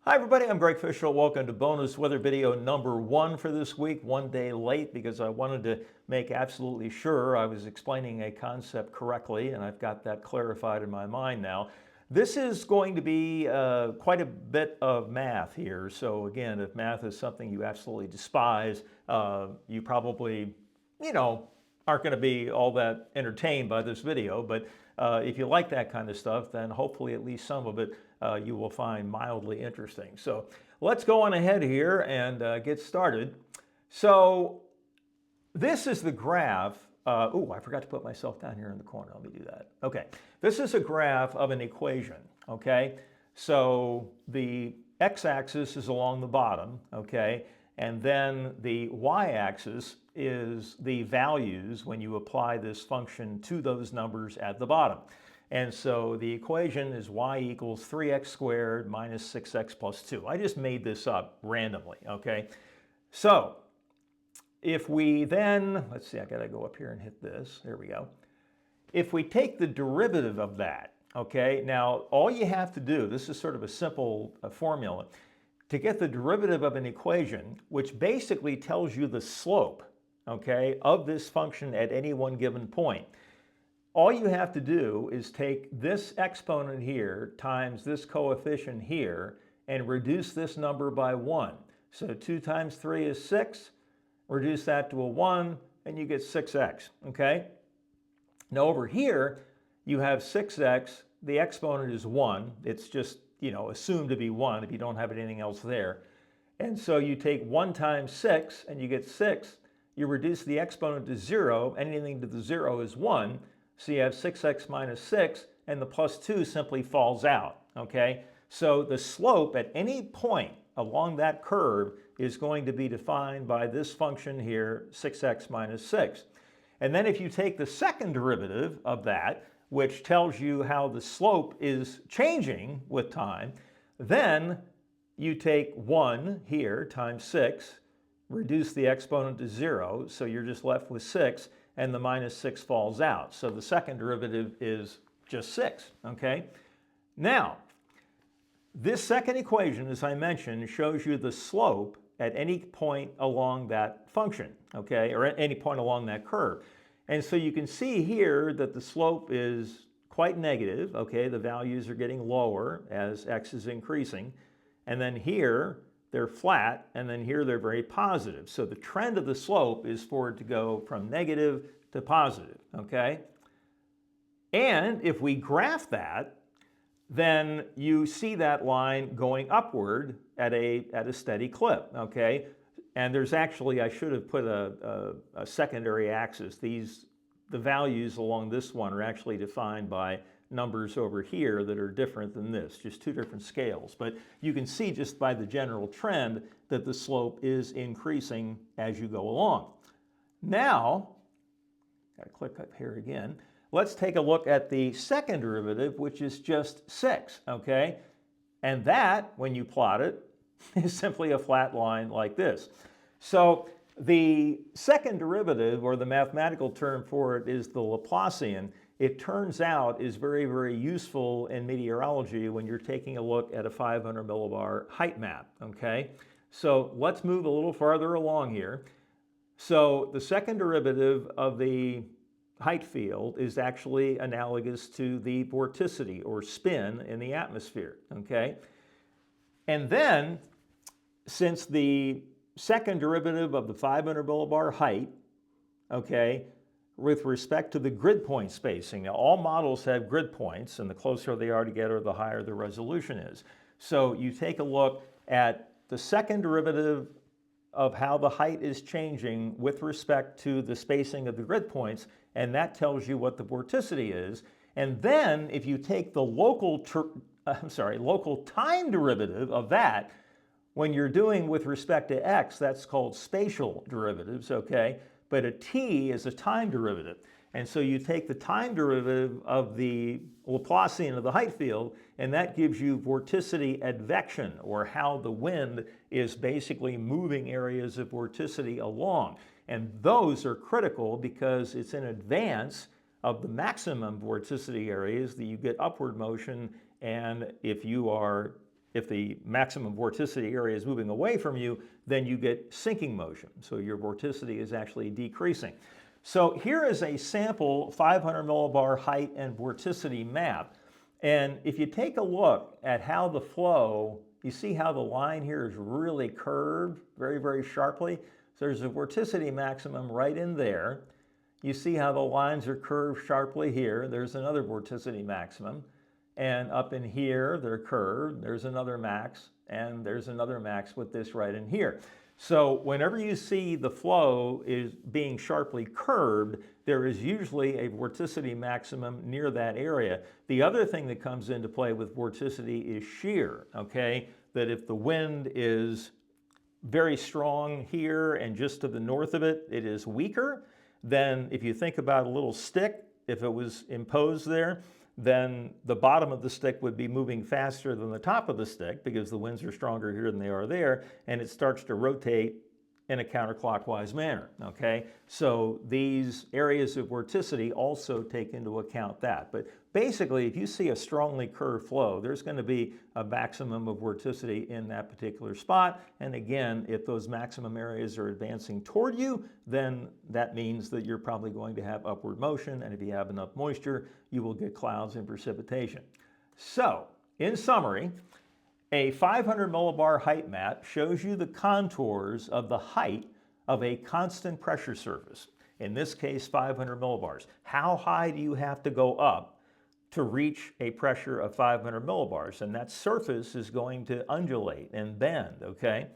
Hi everybody, I'm Greg Fishel. Welcome to bonus weather video number 1 for this week. One day late because I wanted to make absolutely sure I was explaining a concept correctly, and I've got that clarified in my mind now. This is going to be quite a bit of math here. So again, if math is something you absolutely despise, you probably, aren't going to be all that entertained by this video. But if you like that kind of stuff, then hopefully at least some of it you will find mildly interesting. So let's go on ahead here and get started. So this is the graph. I forgot to put myself down here in the corner. Let me do that. Okay, this is a graph of an equation. Okay, so the x-axis is along the bottom. Okay, and then the y-axis is the values when you apply this function to those numbers at the bottom. And so the equation is y equals 3x squared minus 6x plus 2. I just made this up randomly, okay? So if we then, let's see, I gotta go up here and hit this. There we go. If we take the derivative of that, okay, now all you have to do, this is sort of a simple formula, to get the derivative of an equation, which basically tells you the slope, okay, of this function at any one given point. All you have to do is take this exponent here times this coefficient here and reduce this number by 1. So 2 times 3 is 6. Reduce that to a 1 and you get 6x, okay? Now over here, you have 6x. The exponent is 1. It's just, assumed to be 1 if you don't have anything else there. And so you take 1 times 6 and you get 6. You reduce the exponent to 0. Anything to the 0 is 1. So you have 6x minus 6, and the plus 2 simply falls out, okay? So the slope at any point along that curve is going to be defined by this function here, 6x minus 6. And then if you take the second derivative of that, which tells you how the slope is changing with time, then you take 1 here times 6, reduce the exponent to 0, so you're just left with 6, and the minus 6 falls out. So the second derivative is just 6, okay? Now, this second equation, as I mentioned, shows you the slope at any point along that function, okay, or at any point along that curve. And so you can see here that the slope is quite negative, okay? The values are getting lower as x is increasing. And then here, they're flat, and then here they're very positive. So the trend of the slope is for it to go from negative to positive, okay? And if we graph that, then you see that line going upward at a steady clip, okay? And there's actually, I should have put a secondary axis. The values along this one are actually defined by numbers over here that are different than this, just 2 different scales. But you can see just by the general trend that the slope is increasing as you go along. Now, got to click up here again. Let's take a look at the second derivative, which is just 6, okay? And that, when you plot it, is simply a flat line like this. So the second derivative, or the mathematical term for it, is the Laplacian. It turns out is very, very useful in meteorology when you're taking a look at a 500 millibar height map, okay? So let's move a little farther along here. So the second derivative of the height field is actually analogous to the vorticity or spin in the atmosphere, okay? And then, since the second derivative of the 500 millibar height, okay, with respect to the grid point spacing. Now, all models have grid points, and the closer they are together, the higher the resolution is. So you take a look at the second derivative of how the height is changing with respect to the spacing of the grid points, and that tells you what the vorticity is. And then if you take the local time derivative of that, when you're doing with respect to x, that's called spatial derivatives, okay? But a t is a time derivative. And so you take the time derivative of the Laplacian of the height field, and that gives you vorticity advection, or how the wind is basically moving areas of vorticity along. And those are critical because it's in advance of the maximum vorticity areas that you get upward motion, and if you are if the maximum vorticity area is moving away from you, then you get sinking motion. So your vorticity is actually decreasing. So here is a sample 500 millibar height and vorticity map. And if you take a look at how the flow, you see how the line here is really curved very, very sharply. So there's a vorticity maximum right in there. You see how the lines are curved sharply here. There's another vorticity maximum. And up in here, they're curved. There's another max, and there's another max with this right in here. So whenever you see the flow is being sharply curved, there is usually a vorticity maximum near that area. The other thing that comes into play with vorticity is shear, okay? That if the wind is very strong here and just to the north of it, it is weaker, then if you think about a little stick, if it was imposed there, then the bottom of the stick would be moving faster than the top of the stick because the winds are stronger here than they are there, and it starts to rotate in a counterclockwise manner, okay? So these areas of vorticity also take into account that. But basically, if you see a strongly curved flow, there's going to be a maximum of vorticity in that particular spot. And again, if those maximum areas are advancing toward you, then that means that you're probably going to have upward motion. And if you have enough moisture, you will get clouds and precipitation. So, in summary, a 500 millibar height map shows you the contours of the height of a constant pressure surface. In this case, 500 millibars. How high do you have to go up to reach a pressure of 500 millibars? And that surface is going to undulate and bend, okay?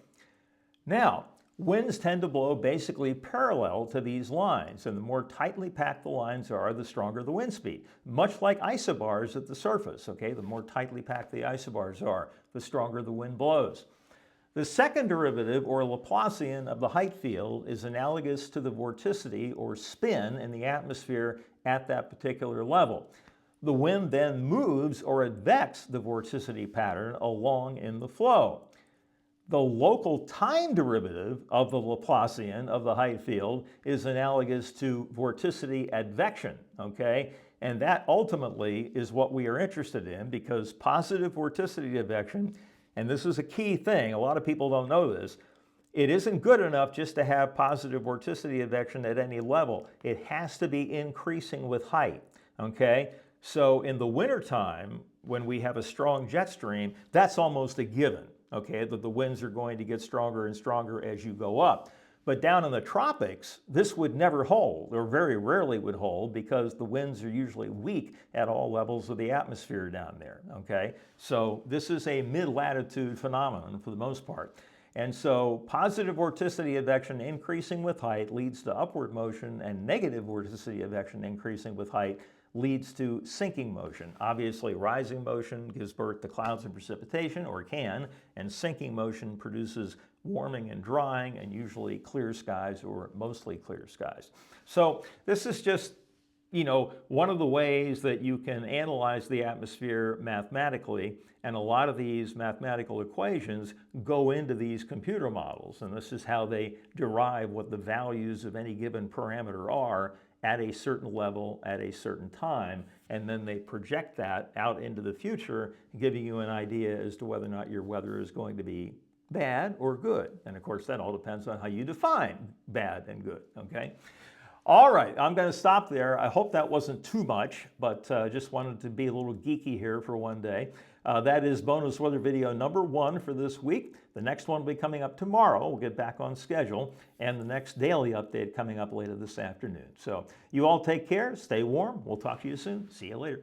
Now, winds tend to blow basically parallel to these lines, and the more tightly packed the lines are, the stronger the wind speed. Much like isobars at the surface, okay? The more tightly packed the isobars are, the stronger the wind blows. The second derivative, or Laplacian, of the height field is analogous to the vorticity, or spin, in the atmosphere at that particular level. The wind then moves or advects the vorticity pattern along in the flow. The local time derivative of the Laplacian of the height field is analogous to vorticity advection, okay? And that ultimately is what we are interested in, because positive vorticity advection, and this is a key thing, a lot of people don't know this, it isn't good enough just to have positive vorticity advection at any level. It has to be increasing with height, okay? So in the wintertime, when we have a strong jet stream, that's almost a given, okay, that the winds are going to get stronger and stronger as you go up. But down in the tropics, this would never hold, or very rarely would hold, because the winds are usually weak at all levels of the atmosphere down there, okay? So this is a mid-latitude phenomenon for the most part. And so positive vorticity advection increasing with height leads to upward motion, and negative vorticity advection increasing with height leads to sinking motion. Obviously, rising motion gives birth to clouds and precipitation, or can, and sinking motion produces warming and drying, and usually clear skies or mostly clear skies. So this is just, one of the ways that you can analyze the atmosphere mathematically, and a lot of these mathematical equations go into these computer models, and this is how they derive what the values of any given parameter are at a certain level at a certain time, and then they project that out into the future, giving you an idea as to whether or not your weather is going to be bad or good. And of course, that all depends on how you define bad and good, okay? All right, I'm going to stop there. I hope that wasn't too much, but just wanted to be a little geeky here for one day. That is bonus weather video number 1 for this week. The next one will be coming up tomorrow. We'll get back on schedule. And the next daily update coming up later this afternoon. So you all take care, stay warm. We'll talk to you soon. See you later.